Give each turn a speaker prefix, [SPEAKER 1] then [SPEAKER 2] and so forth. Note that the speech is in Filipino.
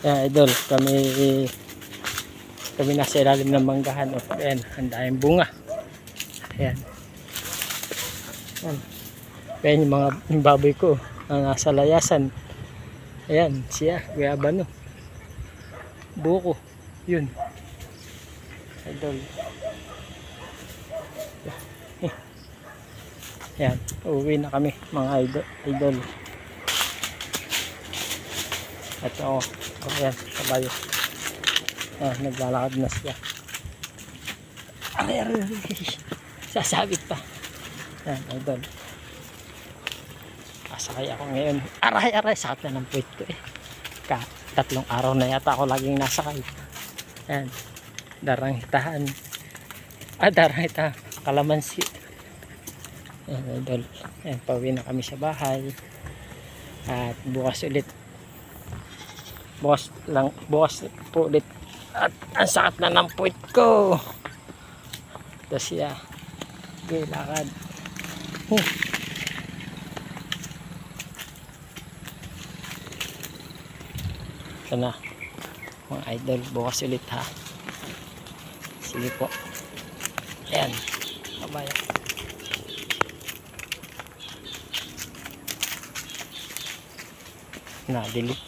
[SPEAKER 1] Ayan, idol, kami nasa ilalim ng manggahan. O, ayan, ang daming bunga. Ayan. Ayan. Ayan yung baboy ko na nasa layasan. Ayan, siya, guyabano. Buko, yun. Idol. Ayan, uuwi na kami mga idol. Ito, ayan, kabayo. Ayan, naglalakad na siya. Aray, sasabit pa. Ayan, idol. Pasakay ako ngayon. Aray, sakit na ng puwit ko eh. 3 araw na yata ako laging nasakay. Ayan, darangitahan. Darangita, kalamansi. Ayan, idol. Ayan, pauwi na kami sa bahay. At bukas ulit. Bukas po ulit. At ang sakit na ng puwit ko. Ito siya. Okay, lakad. Ito na mga idol, bukas ulit ha. Sige po. Ayan, kabaya. Na delete